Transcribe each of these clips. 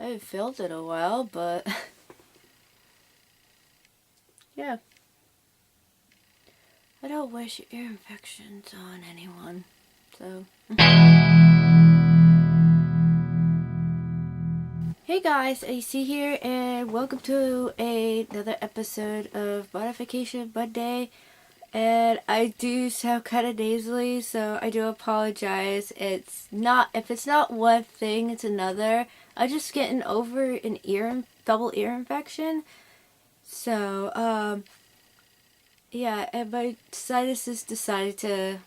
haven't filmed in a while, but yeah. I don't wish ear infections on anyone, so. Hey guys, AC here, and welcome to another episode of Modification Monday. And I do sound kind of nasally, so I do apologize. If it's not one thing, it's another. I'm just getting over an double ear infection. So, yeah, and my sinuses decided to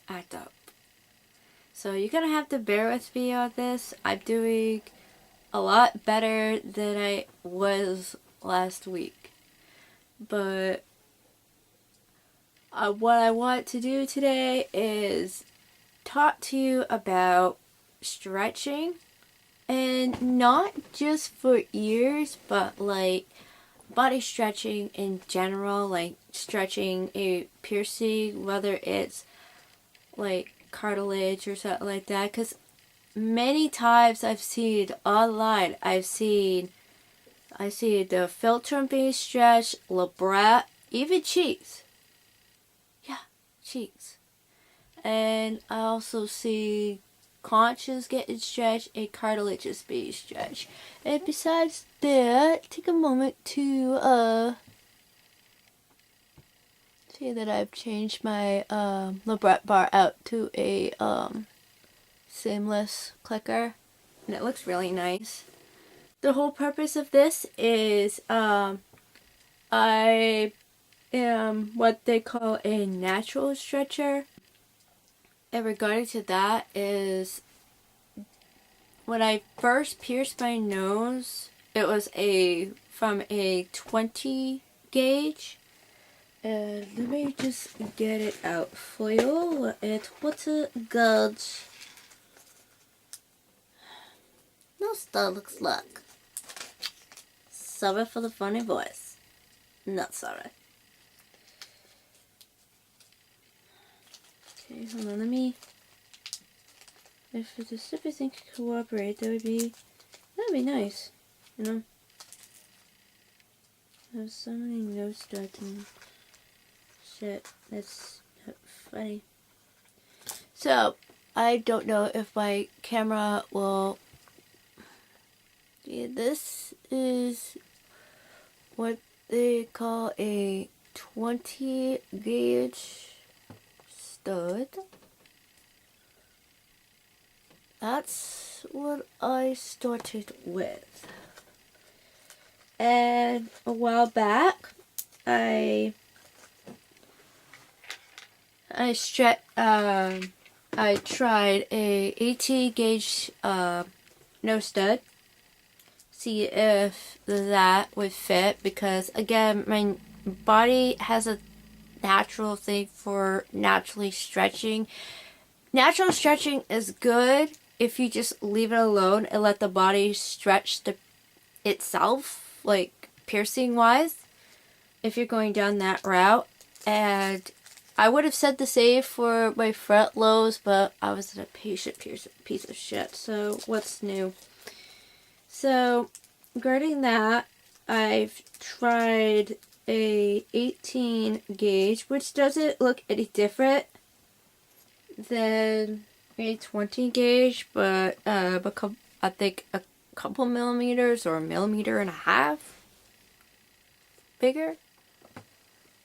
act up. So you're gonna have to bear with me on this. I'm doing a lot better than I was last week. But what I want to do today is talk to you about stretching, and not just for ears, but like body stretching in general, like stretching a piercing, whether it's like cartilage or something like that. Because many times I've seen online, I've seen the philtrum being stretched, labret, even cheeks. Yeah, cheeks. And I also see conches getting stretched and cartilages being stretched. And besides that, take a moment to see that I've changed my labret bar out to a seamless clicker, and it looks really nice. The whole purpose of this is I am what they call a natural stretcher. And regarding to that is, when I first pierced my nose, it was from a 20 gauge. And let me just get it out for you. It's 20 gauge. Nose that looks like. Sorry for the funny voice. Not sorry. Okay, hold on, let me. If the everything could cooperate, that'd be nice, you know. There's so many nose studs and shit. That's not funny. So I don't know if my camera will. Yeah, this is what they call a 20 gauge stud. That's what I started with. And a while back, I tried a 18 gauge nose stud. See if that would fit, because again, my body has a natural thing for naturally stretching. Natural stretching is good if you just leave it alone and let the body stretch itself, like piercing wise, if you're going down that route. And I would have said the same for my front lobes, but I was an impatient piece of shit. So what's new? So regarding that, I've tried a 18 gauge, which doesn't look any different than a 20 gauge, but I think a couple millimeters or 1.5 millimeters bigger.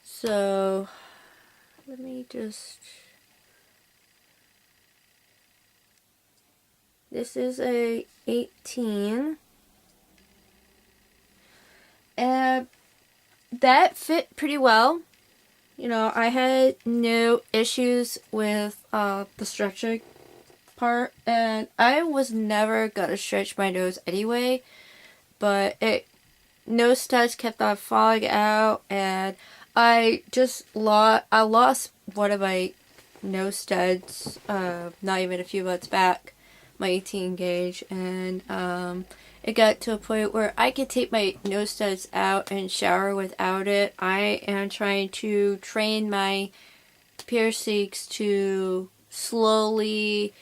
So let me just. This is a 18. And that fit pretty well. You know, I had no issues with the stretching part, and I was never gonna stretch my nose anyway, but nose studs kept on falling out, and I lost one of my nose studs not even a few months back, my 18 gauge, and it got to a point where I could take my nose studs out and shower without it. I am trying to train my piercings to slowly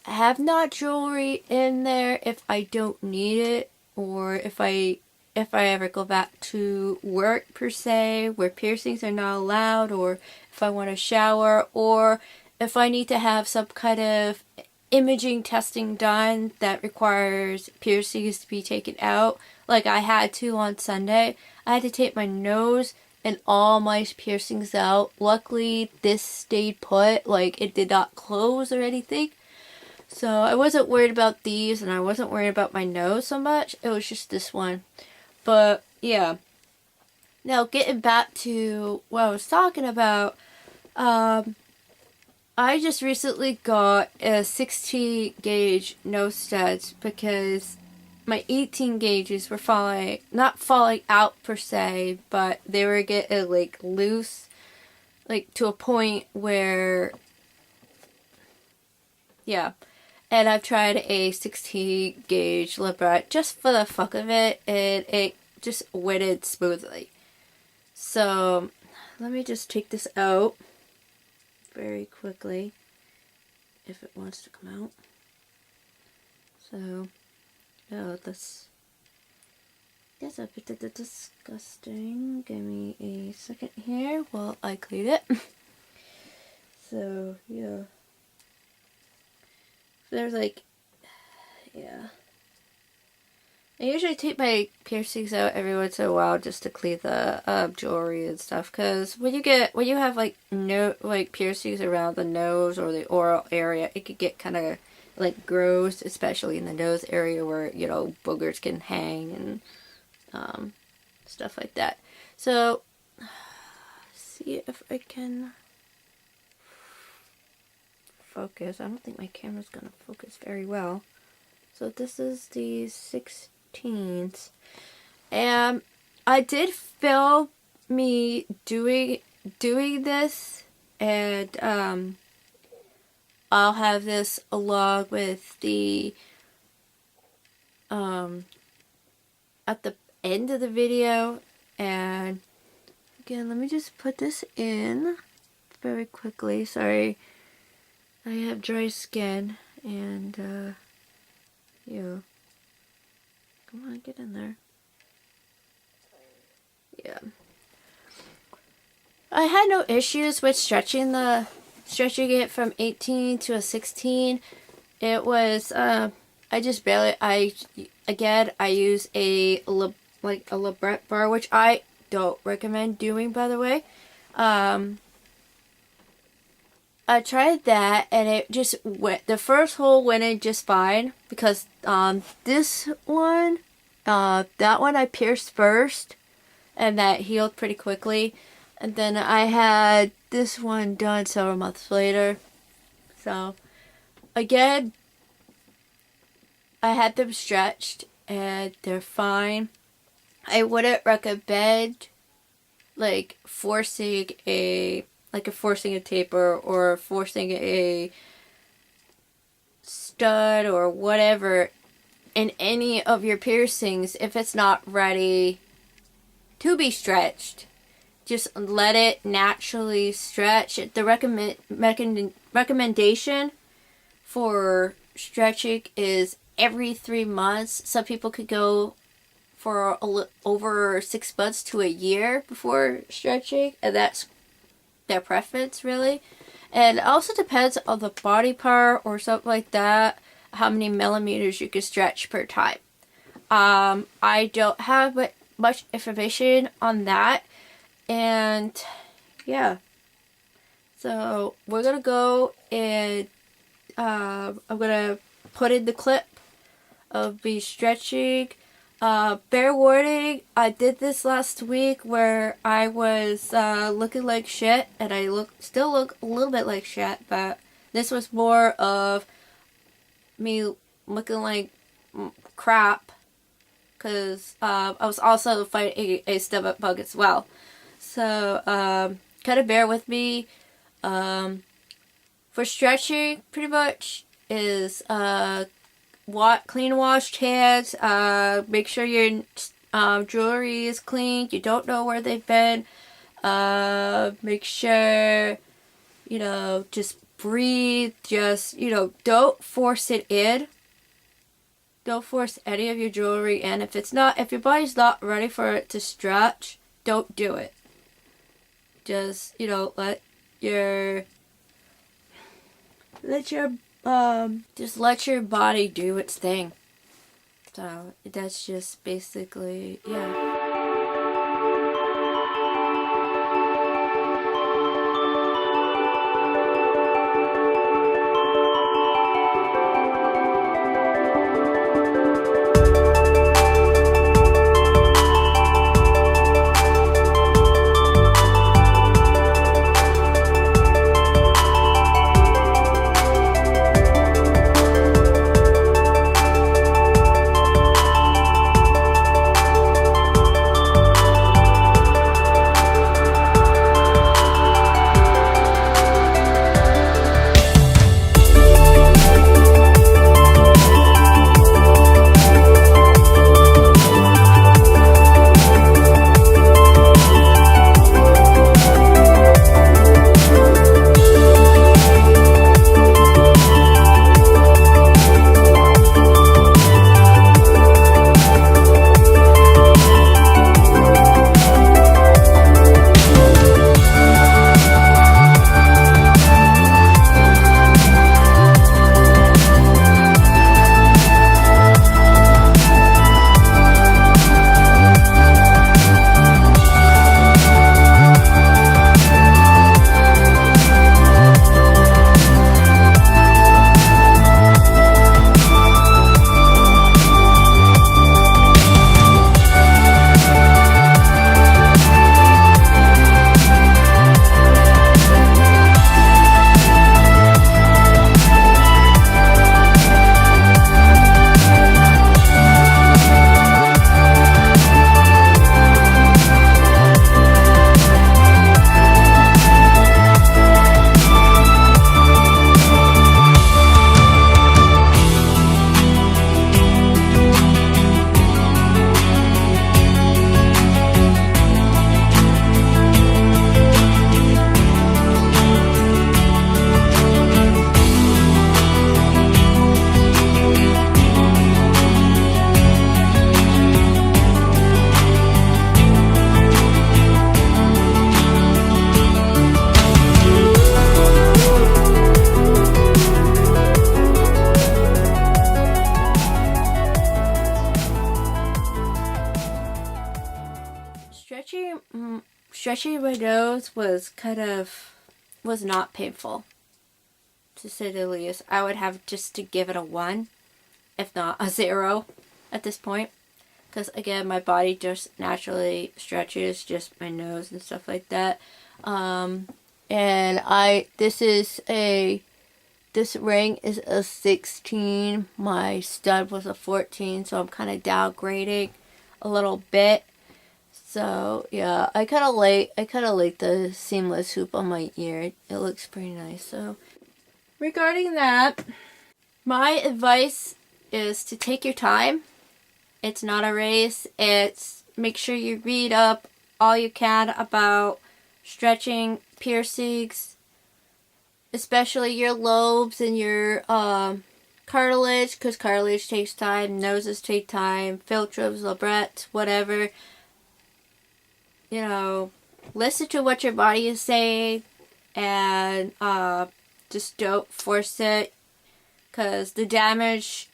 have not jewelry in there if I don't need it, or if I ever go back to work per se where piercings are not allowed, or if I want to shower, or if I need to have some kind of imaging testing done that requires piercings to be taken out, like I had to on Sunday. I had to take my nose and all my piercings out. Luckily, this stayed put, like it did not close or anything. So I wasn't worried about these, and I wasn't worried about my nose so much. It was just this one. But yeah. Now getting back to what I was talking about, I just recently got a 16 gauge nose studs because my 18 gauges were not falling out per se, but they were getting like loose, like to a point where, yeah. And I've tried a 16 gauge libret just for the fuck of it, and it just wetted smoothly. So let me just take this out very quickly if it wants to come out. So, oh, that's a bit disgusting. Give me a second here while I clean it. So, yeah. There's like, yeah. I usually take my piercings out every once in a while just to clean the jewelry and stuff. Cause when you have like piercings around the nose or the oral area, it could get kind of like gross, especially in the nose area where boogers can hang and stuff like that. So, see if I can focus. I don't think my camera's gonna focus very well. So this is the 16th, and I did film me doing this, and I'll have this along with the at the end of the video. And again, let me just put this in very quickly. Sorry, I have dry skin, and yeah. Come on, get in there. Yeah. I had no issues with stretching it from 18 to a 16. It was I just barely I use a libret bar, which I don't recommend doing, by the way. I tried that, and it just went. The first hole went in just fine because this one, that one I pierced first, and that healed pretty quickly. And then I had this one done several months later. So again, I had them stretched, and they're fine. I wouldn't recommend like forcing a taper or forcing a stud or whatever in any of your piercings if it's not ready to be stretched. Just let it naturally stretch. The recommendation for stretching is every 3 months. Some people could go for over 6 months to a year before stretching, and that's their preference, really. And it also depends on the body part or something like that, how many millimeters you can stretch per time. I don't have much information on that, and yeah. So we're gonna go and I'm gonna put in the clip of me stretching. Bear warning, I did this last week where I was looking like shit, and I still look a little bit like shit, but this was more of me looking like crap, because I was also fighting a stomach bug as well. So, kind of bear with me. For stretching, pretty much is clean washed hands. Make sure your jewelry is clean. You don't know where they've been. Make sure, just breathe, just, don't force it in. Don't force any of your jewelry in. If your body's not ready for it to stretch, don't do it. Just, let your body do its thing. So that's just basically, yeah. Stretching my nose was not painful, to say the least. I would have just to give it a 1, if not a 0 at this point. Because again, my body just naturally stretches, just my nose and stuff like that. And this ring is a 16. My stud was a 14, so I'm kind of downgrading a little bit. So yeah, I kind of like the seamless hoop on my ear. It looks pretty nice. So regarding that, my advice is to take your time. It's not a race. It's make sure you read up all you can about stretching, piercings, especially your lobes and your cartilage, because cartilage takes time, noses take time, philters, labrettes, whatever. Listen to what your body is saying, and just don't force it, because the damage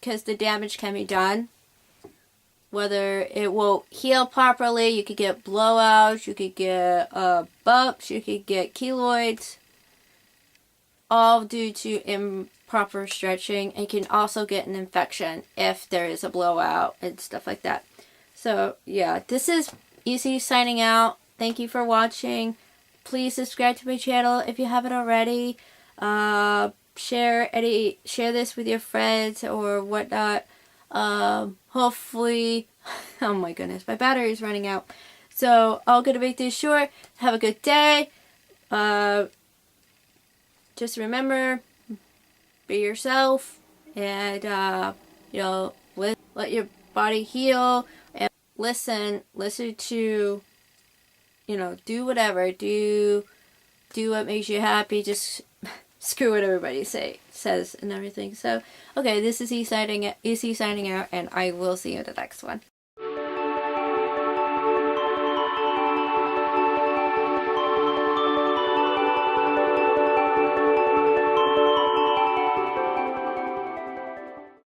can be done. Whether it won't heal properly, you could get blowouts, you could get bumps, you could get keloids, all due to improper stretching. And you can also get an infection if there is a blowout and stuff like that. So yeah, this is Easy signing out. Thank you for watching. Please subscribe to my channel if you haven't already. Share this with your friends or whatnot. Hopefully, oh my goodness, my battery is running out. So I'm gonna make this short. Have a good day. Just remember, be yourself, and let your body heal. Listen to, do whatever, do what makes you happy. Just screw what everybody says and everything. So, okay, this is EC signing out, and I will see you in the next one.